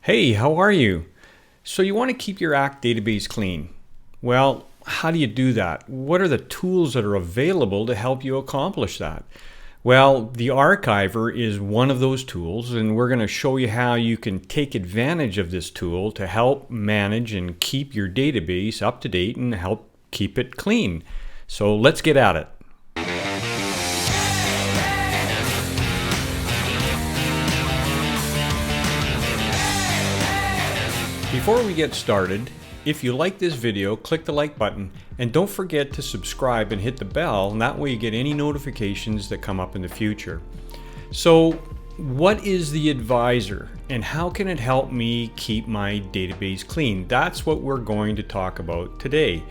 Hey, how are you? So you want to keep your ACT database clean. Well, how do you do that? What are the tools that are available to help you accomplish that? Well, the Archiver is one of those tools, and we're going to show you how you can take advantage of this tool to help manage and keep your database up to date and help keep it clean. So let's get at it. Before we get started, if you like this video, click the like button and don't forget to subscribe and hit the bell, and that way you get any notifications that come up in the future. So what is the Advisor and how can it help me keep my database clean? That's what we're going to talk about today.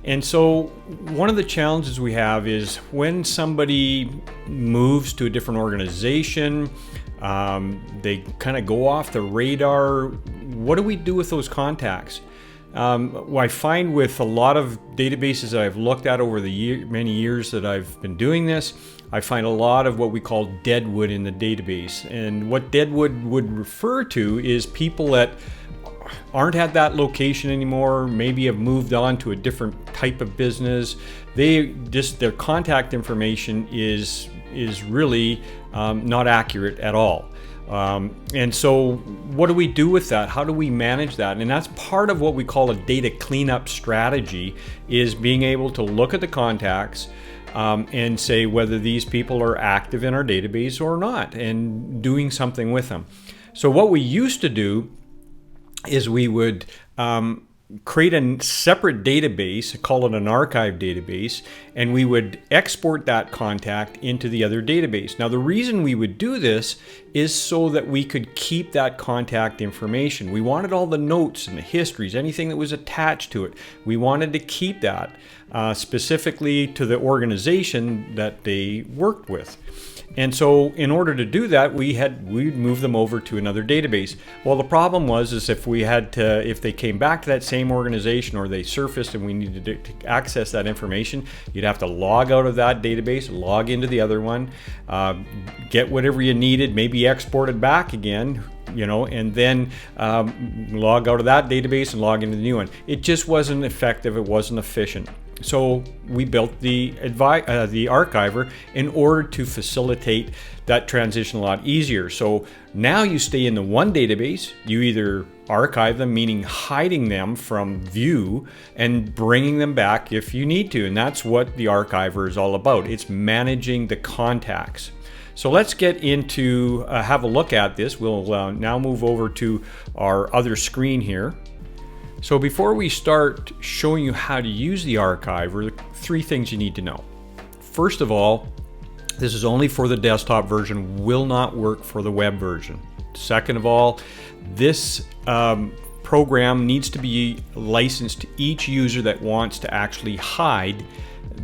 And so one of the challenges we have is when somebody moves to a different organization, they kind of go off the radar. What do we do with those contacts? What I find with a lot of databases that I've looked at over the many years that I've been doing this, I find a lot of what we call deadwood in the database. And what deadwood would refer to is people that aren't at that location anymore, maybe have moved on to a different type of business. Their contact information is really not accurate at all. And so what do we do with that? How do we manage that? And that's part of what we call a data cleanup strategy, is being able to look at the contacts and say whether these people are active in our database or not, and doing something with them. So what we used to do is we would create a separate database, call it an archive database, and we would export that contact into the other database. Now the reason we would do this is so that we could keep that contact information. We wanted all the notes and the histories, anything that was attached to it. We wanted to keep that specifically to the organization that they worked with. And so in order to do that, we'd move them over to another database. Well, the problem was if they came back to that same organization or they surfaced and we needed to access that information, you'd have to log out of that database, log into the other one, get whatever you needed, maybe export it back again, and then log out of that database and log into the new one. It just wasn't effective. It wasn't efficient. So we built the Archiver in order to facilitate that transition a lot easier. So now you stay in the one database, you either archive them, meaning hiding them from view, and bringing them back if you need to. And that's what the Archiver is all about. It's managing the contacts. So let's get into, have a look at this. We'll now move over to our other screen here. So before we start showing you how to use the Archiver, three things you need to know. First of all, this is only for the desktop version, will not work for the web version. Second of all, this program needs to be licensed to each user that wants to actually hide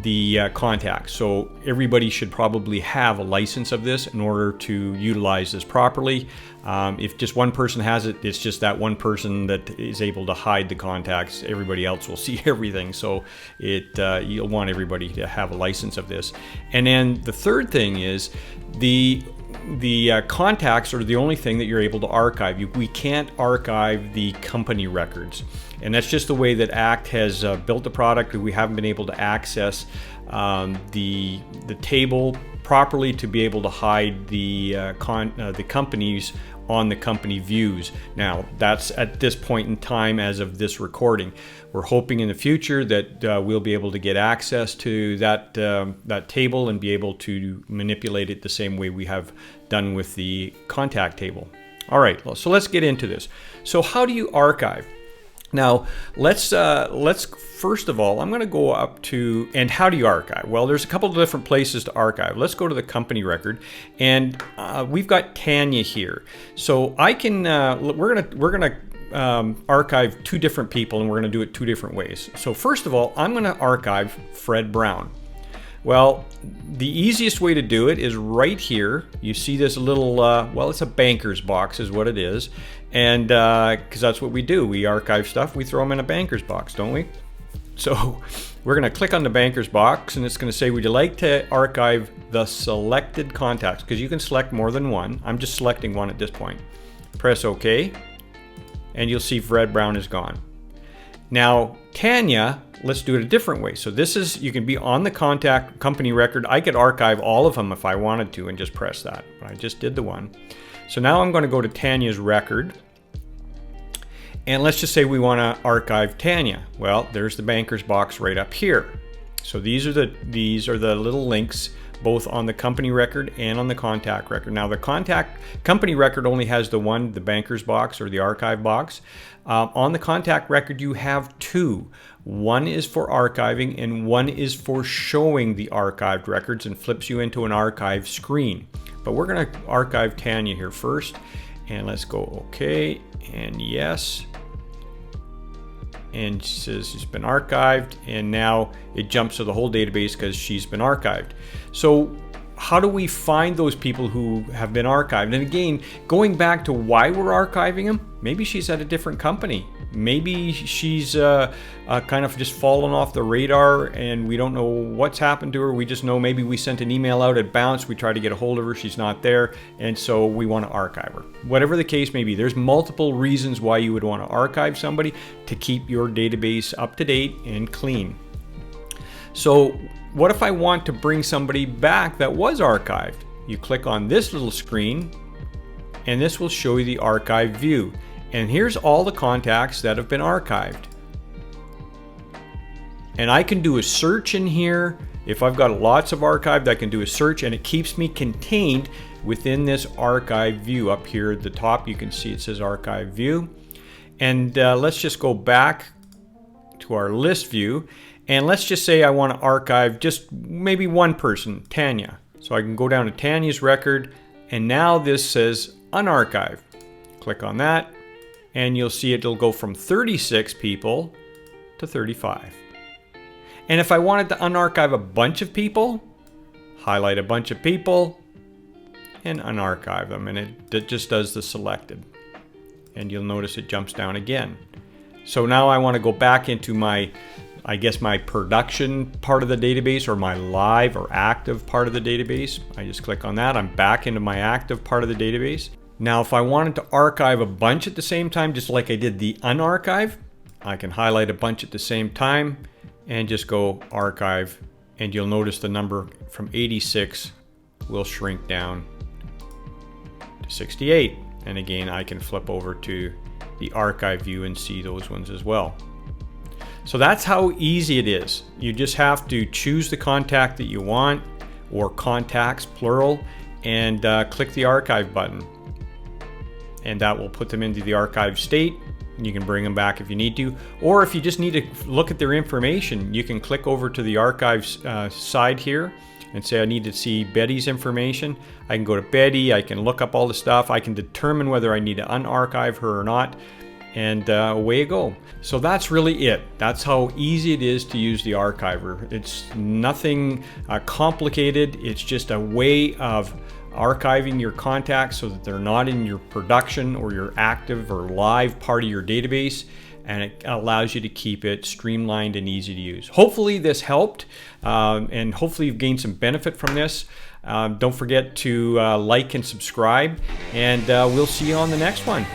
the contacts. So everybody should probably have a license of this in order to utilize this properly. If just one person has it, it's just that one person that is able to hide the contacts. Everybody else will see everything. So you'll want everybody to have a license of this. And then the third thing is the contacts are the only thing that you're able to archive. We can't archive the company records. And that's just the way that ACT has built the product. We haven't been able to access the table properly to be able to hide the companies on the company views. Now, that's at this point in time as of this recording. We're hoping in the future that we'll be able to get access to that table and be able to manipulate it the same way we have done with the contact table. All right, so let's get into this. So how do you archive? Now, let's first of all, I'm going to go up to, and how do you archive? Well, there's a couple of different places to archive. Let's go to the company record, and we've got Tanya here. So I can, we're gonna archive two different people, and we're going to do it two different ways. So first of all, I'm going to archive Fred Brown. Well, the easiest way to do it is right here. You see this little, well, it's a banker's box is what it is. And because that's what we do. We archive stuff, we throw them in a banker's box, don't we? So we're going to click on the banker's box, and it's going to say, would you like to archive the selected contacts? Because you can select more than one. I'm just selecting one at this point. Press OK. and you'll see red, brown is gone. Now, Tanya, let's do it a different way. So this is, you can be on the contact company record. I could archive all of them if I wanted to and just press that, but I just did the one. So now I'm going to go to Tanya's record, and let's just say we want to archive Tanya. Well, there's the banker's box right up here. So these are the little links, both on the company record and on the contact record. Now the company record only has the one, the banker's box or the archive box. On the contact record you have two. One is for archiving and one is for showing the archived records and flips you into an archive screen. But we're going to archive Tanya here first, and let's go okay and yes. And she says she's been archived, and now it jumps to the whole database because she's been archived. So how do we find those people who have been archived? And again, going back to why we're archiving them, maybe she's at a different company. Maybe she's kind of just fallen off the radar and we don't know what's happened to her. We just know maybe we sent an email out, it bounced, we tried to get a hold of her, she's not there, and so we want to archive her. Whatever the case may be, there's multiple reasons why you would want to archive somebody to keep your database up to date and clean. So what if I want to bring somebody back that was archived? You click on this little screen and this will show you the archive view. And here's all the contacts that have been archived. And I can do a search in here. If I've got lots of archived, I can do a search and it keeps me contained within this archive view. Up here at the top, you can see it says archive view. And let's just go back to our list view. And let's just say I want to archive just maybe one person, Tanya. So I can go down to Tanya's record, and now this says unarchive. Click on that, and you'll see it'll go from 36 people to 35. And if I wanted to unarchive a bunch of people, highlight a bunch of people, and unarchive them, and it just does the selected. And you'll notice it jumps down again. So now I want to go back into my production part of the database, or my live or active part of the database. I just click on that. I'm back into my active part of the database. Now, if I wanted to archive a bunch at the same time, just like I did the unarchive, I can highlight a bunch at the same time and just go archive, and you'll notice the number from 86 will shrink down to 68. And again, I can flip over to the archive view and see those ones as well. So that's how easy it is. You just have to choose the contact that you want, or contacts plural, and click the archive button. And that will put them into the archive state. You can bring them back if you need to. Or if you just need to look at their information, you can click over to the archives side here and say I need to see Betty's information. I can go to Betty, I can look up all the stuff, I can determine whether I need to unarchive her or not. And away you go. So that's really it. That's how easy it is to use the archiver. It's nothing complicated. It's just a way of archiving your contacts so that they're not in your production or your active or live part of your database, and it allows you to keep it streamlined and easy to use. Hopefully this helped, and hopefully you've gained some benefit from this. Don't forget to like and subscribe, and we'll see you on the next one.